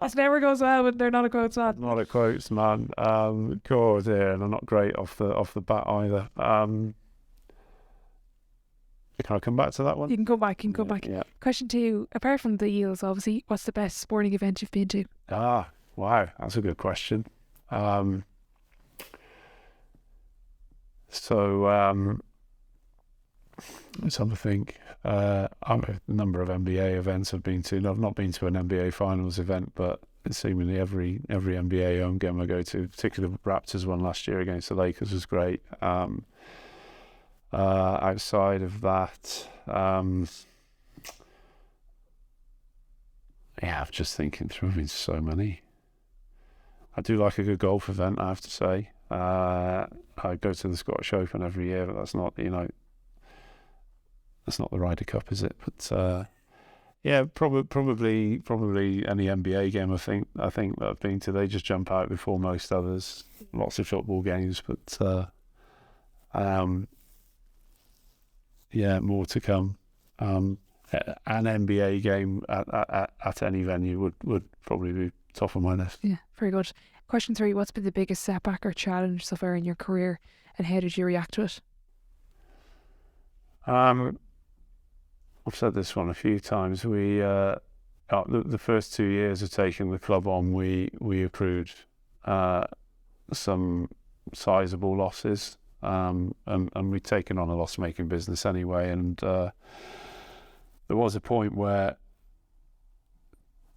this never goes well when they're not a quotes man. Not a quotes man. God, yeah, and I'm not great off the bat either. Can I come back to that one? You can come back. Yeah. Question 2. Apart from the Eels, obviously, what's the best sporting event you've been to? Wow, that's a good question. Let's have a think. A number of NBA events I've been to. I've not been to an NBA finals event, but seemingly every NBA home game I go to, particularly the Raptors one last year against the Lakers, was great. Outside of that, I'm just thinking through. I mean, so many. I do like a good golf event, I have to say. I go to the Scottish Open every year, but that's not, that's not the Ryder Cup, is it? But probably any NBA game. I think that I've been to, they just jump out before most others. Lots of football games, but more to come. An NBA game at any venue would probably be top of my list. Yeah, very good. Question 3. What's been the biggest setback or challenge so far in your career, and how did you react to it? I've said this one a few times. We the first 2 years of taking the club on, we accrued some sizable losses, and we'd taken on a loss-making business anyway. And there was a point where,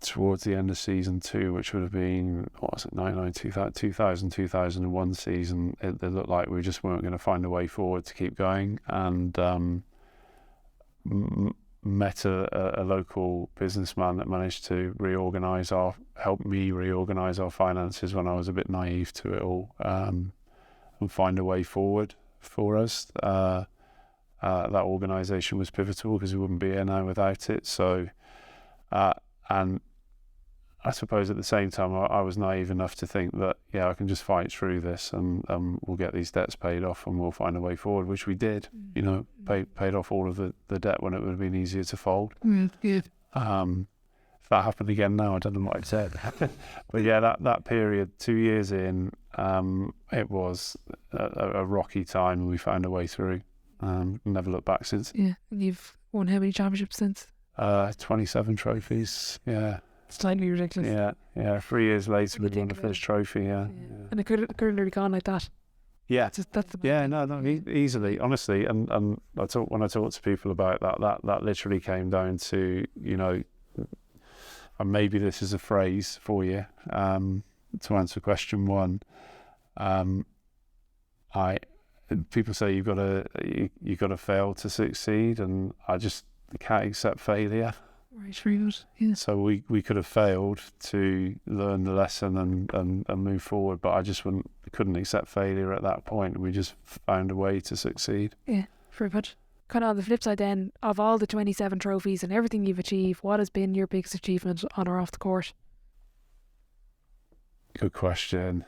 towards the end of season 2, which would have been 2001 season, it looked like we just weren't going to find a way forward to keep going, and met a local businessman that managed to help me reorganise our finances when I was a bit naive to it all, and find a way forward for us. That organisation was pivotal because we wouldn't be here now without it. So, and I suppose at the same time I was naive enough to think that I can just fight through this and we'll get these debts paid off and we'll find a way forward, which we did. Paid off all of the debt when it would have been easier to fold. Good. If that happened again now, I don't know what I'd said. But that period, 2 years in, it was a rocky time, and we found a way through. Never looked back since. Yeah, and you've won how many championships since? 27 trophies. Yeah. It's slightly ridiculous. Yeah. 3 years later, we'd won the first trophy. Yeah. And it could have really gone like that. Yeah. That's Easily, honestly. And when I talk to people about that literally came down to, and maybe this is a phrase for you, to answer question 1. People say you've got to fail to succeed, and I just can't accept failure. Right, very good. Yeah. So we could have failed to learn the lesson and move forward, but I just couldn't accept failure at that point. We just found a way to succeed. Yeah, very good. Kind of on the flip side then, of all the 27 trophies and everything you've achieved, what has been your biggest achievement on or off the court? Good question.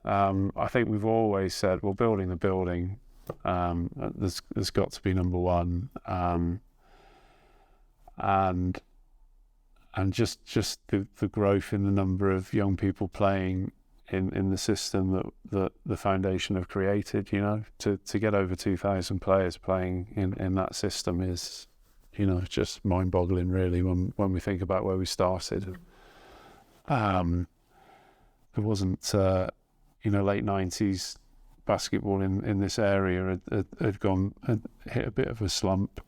I think we've always said, well, building the building, there's got to be number one. And just the growth in the number of young people playing in the system that the foundation have created, to get over 2,000 players playing in that system is, just mind-boggling really when we think about where we started. There wasn't, late 90s basketball in this area had hit a bit of a slump.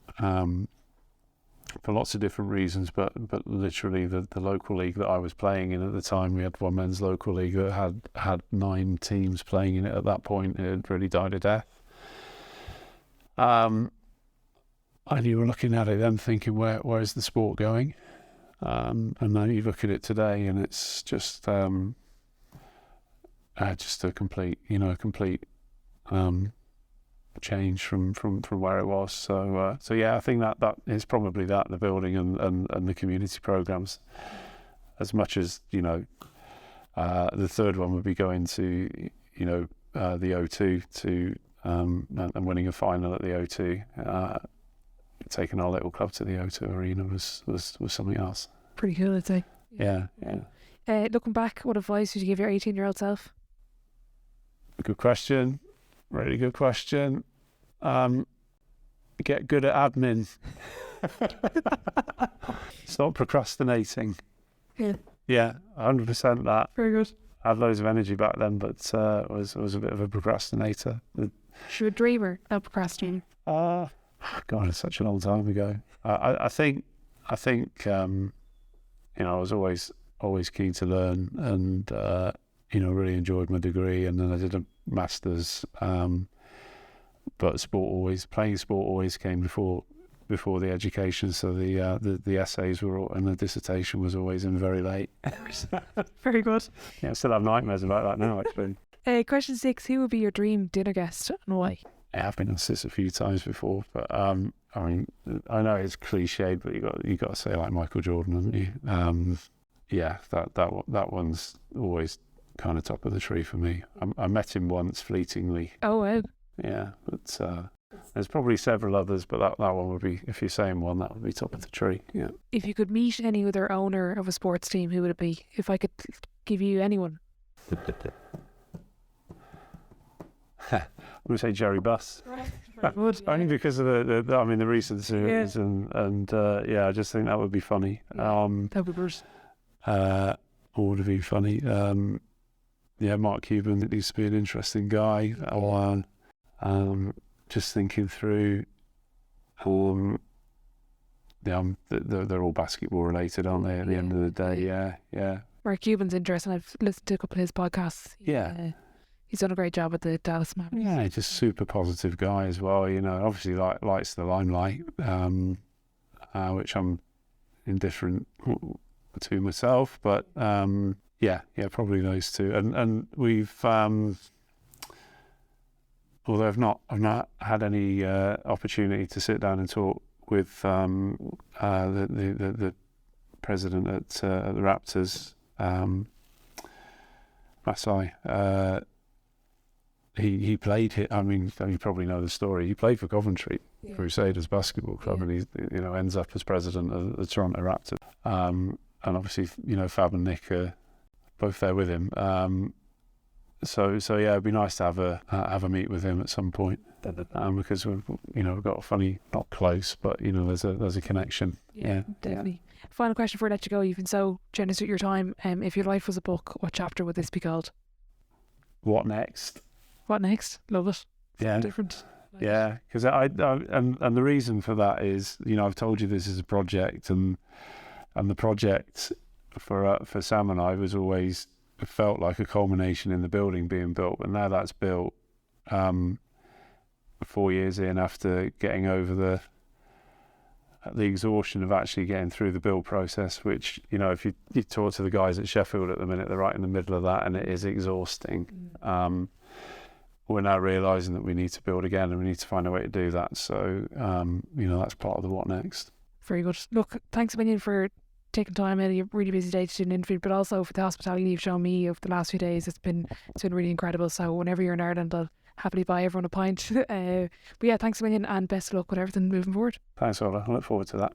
for lots of different reasons, but literally the local league that I was playing in at the time, we had one men's local league that had 9 teams playing in it at that point. It had really died a death. And you were looking at it then thinking, where is the sport going? And now you look at it today, and it's just a complete change from where it was. So yeah, I think that is probably the building and the community programs, as much as the third one would be going to the O2 to and winning a final at the O2. Taking our little club to the O2 Arena was something else. Pretty cool, I'd say. Yeah. Looking back, what advice would you give your 18-year-old self? Good question. Really good question. Get good at admin. Stop procrastinating. Yeah, 100% that. Very good. I had loads of energy back then, but was a bit of a procrastinator. You're a dreamer, not procrastinating. God, it's such a long time ago. I think I was always keen to learn, and really enjoyed my degree, and then I did a master's. But playing sport always came before the education. So the essays and the dissertation was always in very late. Very good. Yeah, I still have nightmares about that now, actually. Question 6: who would be your dream dinner guest and why? I've been asked this a few times before, but I know it's cliched, but you got to say like Michael Jordan, haven't you? Yeah, that one's always kind of top of the tree for me. I met him once fleetingly. Oh wow. Yeah, but there's probably several others, but that one would be, if you're saying one, that would be top of the tree. Yeah. If you could meet any other owner of a sports team, who would it be? If I could give you anyone. I'm going to say Jerry Buss. Good, Only because of the recent series, and I just think that would be funny. That would be worse. Or would it be funny? Mark Cuban, it used to be an interesting guy. Just thinking through, they're all basketball related, aren't they? At the end of the day, yeah. Mark Cuban's interesting. I've listened to a couple of his podcasts. He's done a great job with the Dallas Mavericks. Yeah, just super positive guy as well. Obviously likes the limelight, which I'm indifferent to myself. But probably those two. And we've, although I've not had any opportunity to sit down and talk with the president at the Raptors, Masai. He played here. I mean, you probably know the story. He played for Coventry Crusaders Basketball Club, and he ends up as president of the Toronto Raptors. And obviously, Fab and Nick are both there with him. So it'd be nice to have a meet with him at some point, because we've got a funny, not close, but there's a connection. Yeah, definitely. Yeah. Final question before I let you go. You've been so generous with your time. If your life was a book, what chapter would this be called? What next? What next? Love it. Yeah, different. Yeah, because and the reason for that is I've told you this is a project, and the project for Sam and I was always felt like a culmination in the building being built, but now that's built. 4 years in, after getting over the exhaustion of actually getting through the build process, which if you talk to the guys at Sheffield at the minute, they're right in the middle of that, and it is exhausting. We're now realising that we need to build again, and we need to find a way to do that. So that's part of the what next. Very good. Look, thanks a million for taking time out of your really busy day to do an interview, but also for the hospitality you've shown me over the last few days. It's been really incredible. So whenever you're in Ireland, I'll happily buy everyone a pint. But yeah, thanks a million, and best of luck with everything moving forward. Thanks, Orla. I look forward to that.